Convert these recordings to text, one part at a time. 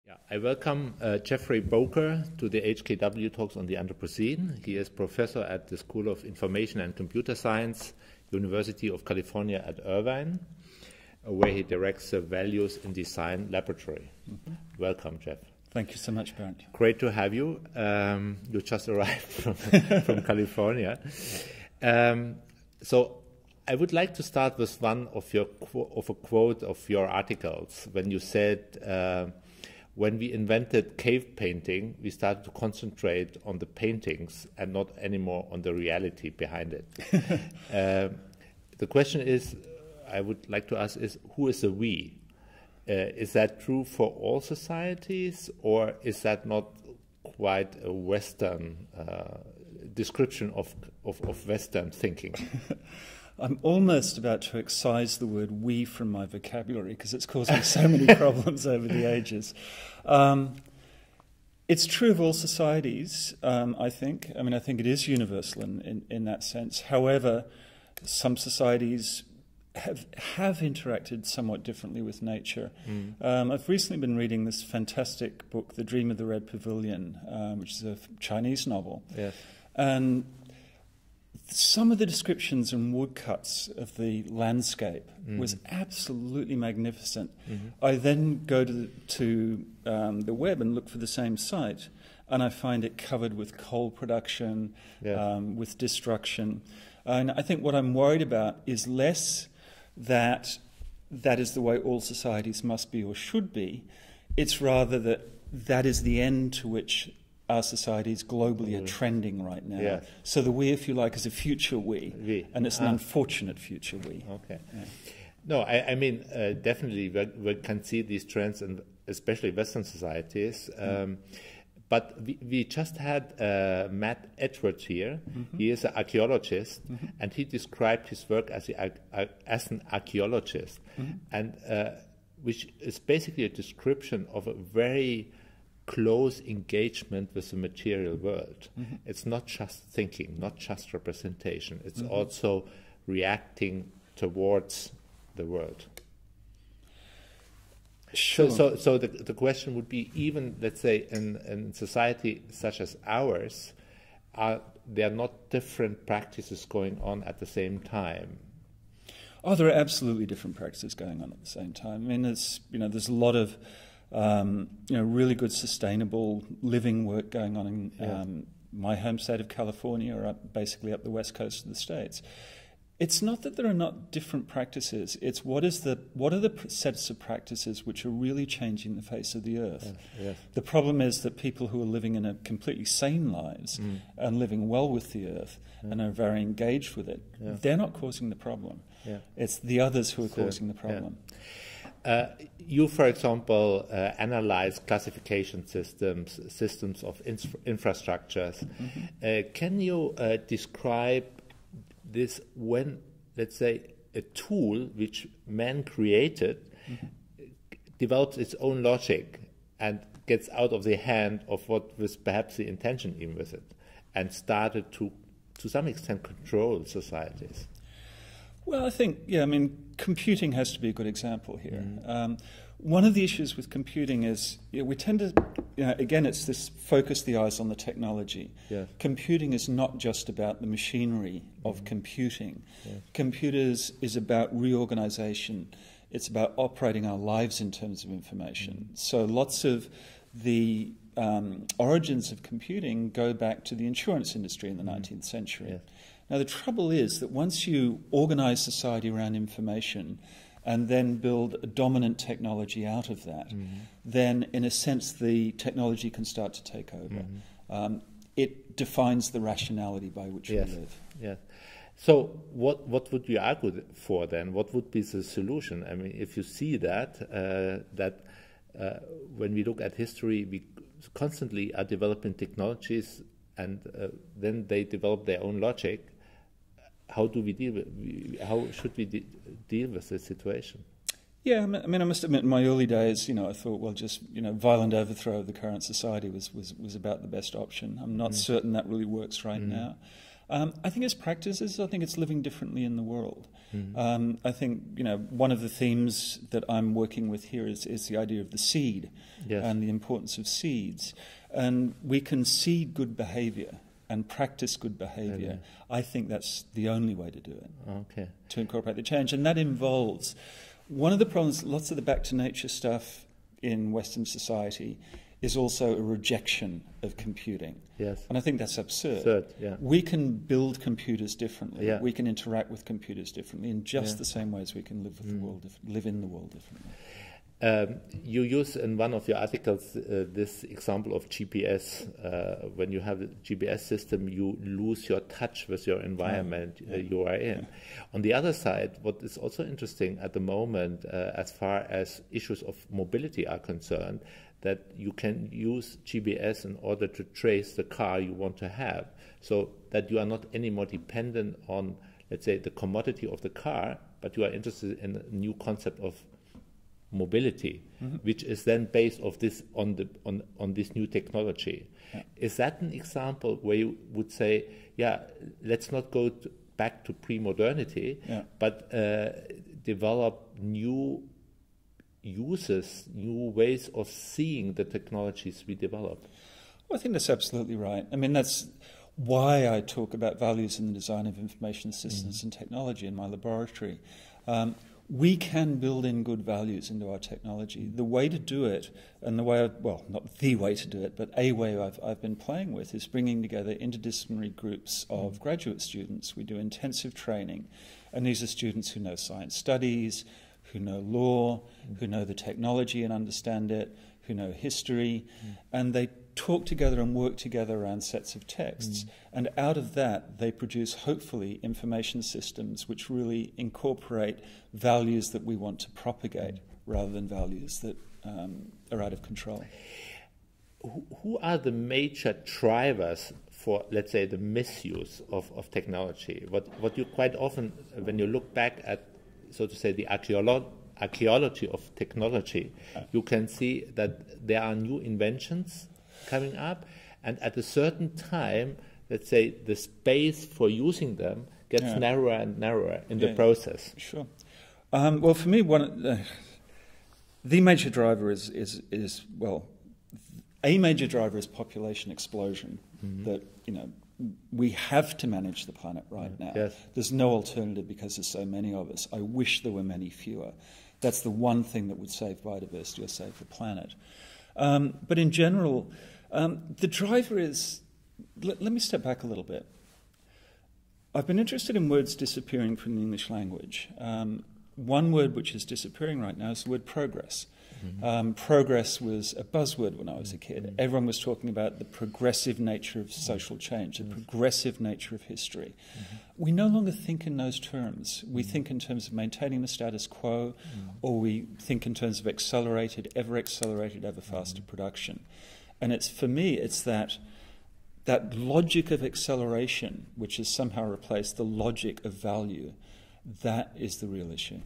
Yeah, I welcome Geoffrey Bowker to the HKW talks on the Anthropocene. He is professor at the School of Information and Computer Science, University of California at Irvine, where he directs the Values in Design Laboratory. Welcome, Jeff. Thank you so much, Bernd. Great to have you. You just arrived from California. So I would like to start with one of a quote of your articles when you said, when we invented cave painting, we started to concentrate on the paintings and not anymore on the reality behind it. The question is, I would like to ask is, who is the we? Is that true for all societies, or is that not quite a Western description of Western thinking? I'm almost about to excise the word "we" from my vocabulary because it's caused me so many problems over the ages. It's true of all societies, I think. I mean, I think it is universal in that sense. However, some societies have interacted somewhat differently with nature. I've recently been reading this fantastic book, The Dream of the Red Pavilion, which is a Chinese novel. Yes. And some of the descriptions and woodcuts of the landscape was absolutely magnificent. I then go to the web and look for the same site, and I find it covered with coal production, with destruction. And I think what I'm worried about is less that is the way all societies must be or should be. It's rather that is the end to which our societies globally are trending right now. Yeah. So the we, if you like, is a future we. And it's an unfortunate future we. Okay. Yeah. No, I mean, definitely we can see these trends, in especially Western societies. But we just had Matt Edwards here. He is an archaeologist, and he described his work as an archaeologist, and which is basically a description of a very close engagement with the material world. It's not just thinking, not just representation. It's also reacting towards the world. Sure. So the question would be, even, let's say, in society such as ours, there are not different practices going on at the same time? Oh, there are absolutely different practices going on at the same time. I mean, there's a lot of really good sustainable living work going on in my home state of California, or basically up the west coast of the States. It's not that there are not different practices. It's what are the sets of practices which are really changing the face of the earth. The problem is that people who are living in a completely sane lives and living well with the earth and are very engaged with it, they're not causing the problem. It's the others who are causing the problem. You, for example, analyze classification systems of infrastructures. Can you describe this when, let's say, a tool which man created develops its own logic and gets out of the hand of what was perhaps the intention even with it, and started to some extent control societies? Well, I think, computing has to be a good example here. One of the issues with computing is we tend to, again, it's this focus the eyes on the technology. Computing is not just about the machinery of computing. Computers is about reorganization. It's about operating our lives in terms of information. So lots of the origins of computing go back to the insurance industry in the 19th century. Now, the trouble is that once you organize society around information and then build a dominant technology out of that, then, in a sense, the technology can start to take over. It defines the rationality by which we live. So what would you argue for then? What would be the solution? I mean, if you see that when we look at history, we constantly are developing technologies, and then they develop their own logic. How should we deal with this situation? Yeah, I mean, I must admit, in my early days, I thought, well, just violent overthrow of the current society was about the best option. I'm not certain that really works right now. I think it's practices. I think it's living differently in the world. I think, one of the themes that I'm working with here is the idea of the seed and the importance of seeds. And we can seed good behavior and practice good behavior. I think that's the only way to do it, to incorporate the change. And that involves, one of the problems, lots of the back to nature stuff in Western society is also a rejection of computing. And I think that's absurd. We can build computers differently. We can interact with computers differently in just the same way as we can live with the world, live in the world differently. You use in one of your articles this example of GPS. When you have a GPS system, you lose your touch with your environment you are in. On the other side, what is also interesting at the moment, as far as issues of mobility are concerned, that you can use GPS in order to trace the car you want to have, so that you are not anymore dependent on, let's say, the commodity of the car, but you are interested in a new concept of mobility, which is then based of this on this new technology. Is that an example where you would say, let's not go back to pre-modernity, but develop new uses, new ways of seeing the technologies we develop? Well, I think that's absolutely right. I mean, that's why I talk about values in the design of information systems and technology in my laboratory. We can build in good values into our technology. The way to do it, and the way, not the way to do it, but a way I've been playing with, is bringing together interdisciplinary groups of graduate students. We do intensive training, and these are students who know science studies, who know law, who know the technology and understand it, who know history, and they talk together and work together around sets of texts. And out of that, they produce, hopefully, information systems which really incorporate values that we want to propagate rather than values that are out of control. Who are the major drivers for, let's say, the misuse of technology? What you quite often, when you look back at, so to say, the archaeology of technology, you can see that there are new inventions coming up, and at a certain time, let's say, the space for using them gets narrower and narrower in the process. Sure. Well, for me, the major driver is a major driver is population explosion. That we have to manage the planet right now. There's no alternative because there's so many of us. I wish there were many fewer. That's the one thing that would save biodiversity or save the planet. But in general, the driver is... Let me step back a little bit. I've been interested in words disappearing from the English language. One word which is disappearing right now is the word progress. Progress was a buzzword when I was a kid. Everyone was talking about the progressive nature of social change, the progressive nature of history. We no longer think in those terms. We think in terms of maintaining the status quo, or we think in terms of accelerated, ever faster production. And for me, it's that logic of acceleration, which has somehow replaced the logic of value. That is the real issue.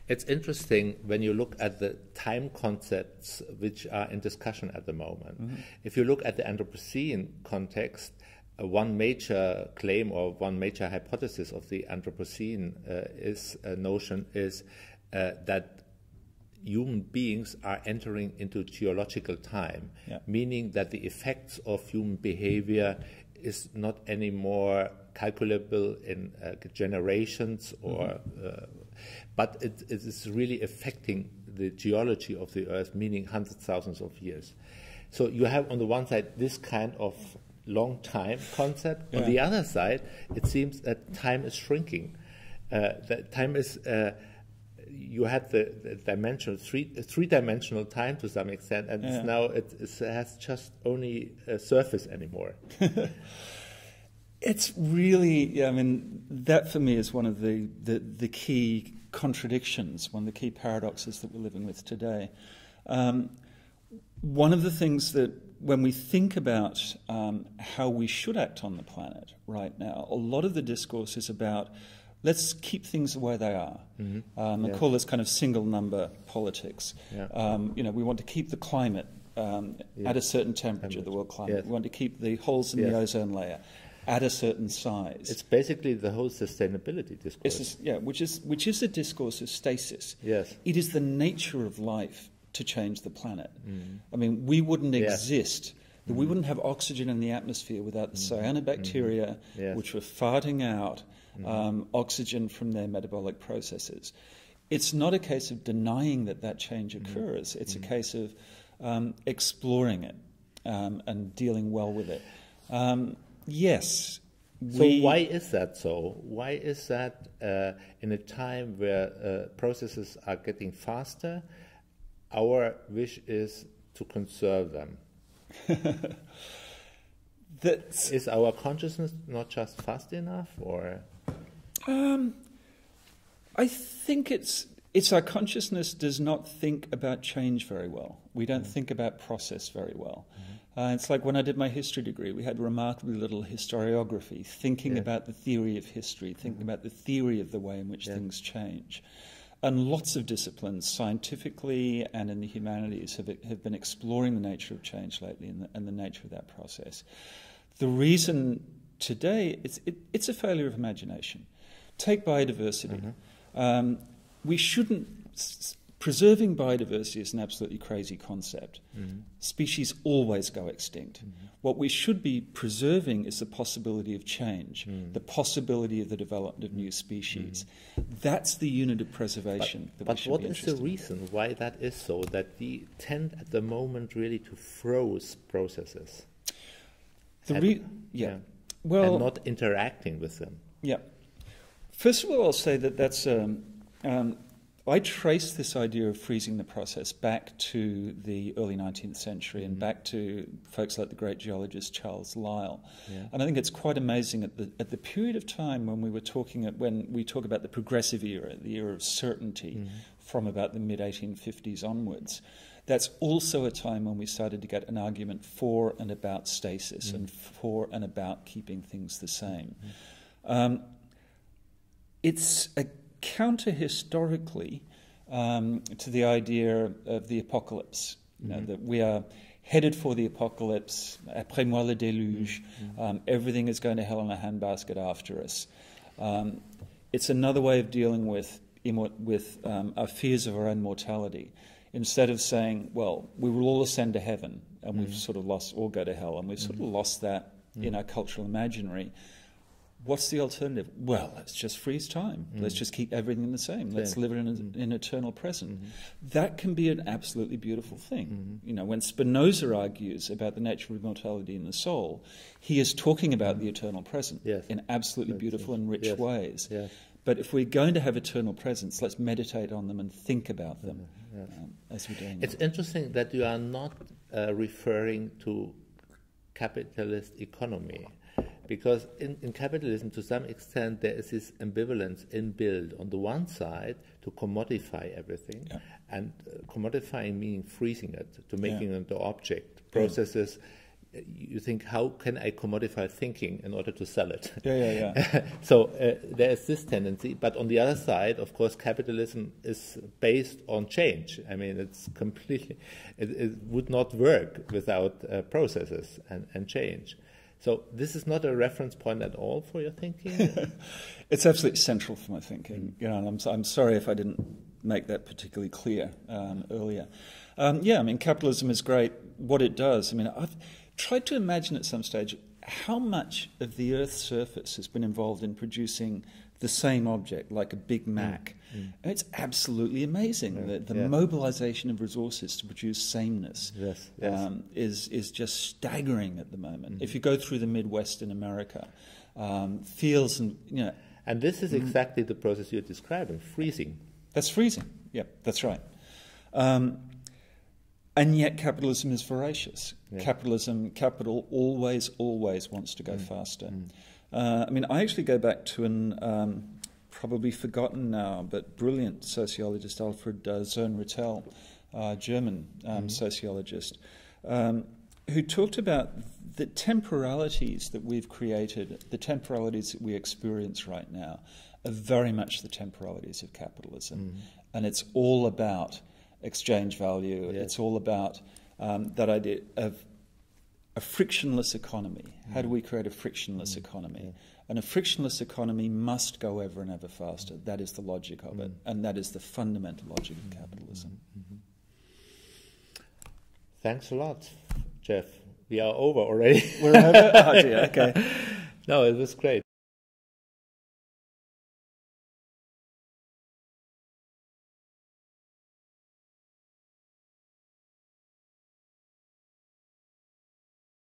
It's interesting when you look at the time concepts which are in discussion at the moment. If you look at the Anthropocene context, one major claim or one major hypothesis of the Anthropocene notion is that human beings are entering into geological time, meaning that the effects of human behavior is not anymore calculable in generations, or but it is really affecting the geology of the Earth, meaning hundreds of thousands of years. So you have on the one side this kind of long time concept. On the other side, it seems that time is shrinking. That time is you had the dimensional three-dimensional time to some extent, and now it has just only a surface anymore. It's really, I mean, that for me is one of the key contradictions, one of the key paradoxes that we're living with today. One of the things that, when we think about how we should act on the planet right now, a lot of the discourse is about, let's keep things the way they are. And call this kind of single number politics. We want to keep the climate at a certain temperature, the world climate. We want to keep the holes in the ozone layer at a certain size. It's basically the whole sustainability discourse. Which is a discourse of stasis. Yes. It is the nature of life to change the planet. I mean, we wouldn't exist. We wouldn't have oxygen in the atmosphere without the cyanobacteria, which were farting out oxygen from their metabolic processes. It's not a case of denying that change occurs. It's a case of exploring it and dealing well with it. Yes. So why is that so? Why is that in a time where processes are getting faster, our wish is to conserve them? Is our consciousness not just fast enough, or? I think it's our consciousness does not think about change very well. We don't think about process very well. It's like when I did my history degree, we had remarkably little historiography, thinking about the theory of history, thinking about the theory of the way in which things change. And lots of disciplines, scientifically and in the humanities, have been exploring the nature of change lately and the nature of that process. The reason today, it's a failure of imagination. Take biodiversity. We shouldn't... Preserving biodiversity is an absolutely crazy concept. Species always go extinct. What we should be preserving is the possibility of change, the possibility of the development of new species. That's the unit of preservation that we should be interested in. But what is the reason why that is so, that we tend at the moment really to froze processes? And not interacting with them. Yeah. First of all, I'll say that's... I trace this idea of freezing the process back to the early 19th century and back to folks like the great geologist Charles Lyell. And I think it's quite amazing at the period of time when we talk about the progressive era, the era of certainty from about the mid-1850s onwards. That's also a time when we started to get an argument for and about stasis and for and about keeping things the same. It's a counter-historically to the idea of the apocalypse, that we are headed for the apocalypse, après moi le déluge, everything is going to hell in a handbasket after us. It's another way of dealing with our fears of our own mortality. Instead of saying, well, we will all ascend to heaven, and we've sort of lost, or go to hell, and we've sort of lost that in our cultural imaginary. What's the alternative? Well, let's just freeze time. Let's just keep everything the same. Let's live in an eternal present. That can be an absolutely beautiful thing. You know, when Spinoza argues about the nature of immortality in the soul, he is talking about the eternal present in absolutely beautiful and rich ways. But if we're going to have eternal presence, let's meditate on them and think about them as we're doing. It's interesting that you are not referring to capitalist economy. Because in capitalism, to some extent, there is this ambivalence inbuilt. On the one side, to commodify everything, and commodifying meaning freezing it, to making it into object. Processes, you think, how can I commodify thinking in order to sell it? So there is this tendency. But on the other side, of course, capitalism is based on change. I mean, it's completely... It would not work without processes and change. So this is not a reference point at all for your thinking? It's absolutely central for my thinking. You know, and I'm sorry if I didn't make that particularly clear earlier. I mean, capitalism is great. What it does, I mean, I've tried to imagine at some stage how much of the Earth's surface has been involved in producing the same object, like a Big Mac. And it's absolutely amazing. The mobilization of resources to produce sameness is just staggering at the moment. If you go through the Midwest in America, fields and, you know... And this is exactly the process you're describing, freezing. That's freezing, that's right. And yet capitalism is voracious. Capital always wants to go faster. I mean, I actually go back to an probably forgotten now, but brilliant sociologist, Alfred Zernrittel, German sociologist, who talked about the temporalities that we've created, the temporalities that we experience right now, are very much the temporalities of capitalism. And it's all about exchange value. It's all about that idea of a frictionless economy. How do we create a frictionless economy? And a frictionless economy must go ever and ever faster. That is the logic of it, and that is the fundamental logic of capitalism. Thanks a lot, Jeff. We are over already. We're over? Oh dear, okay. No, it was great.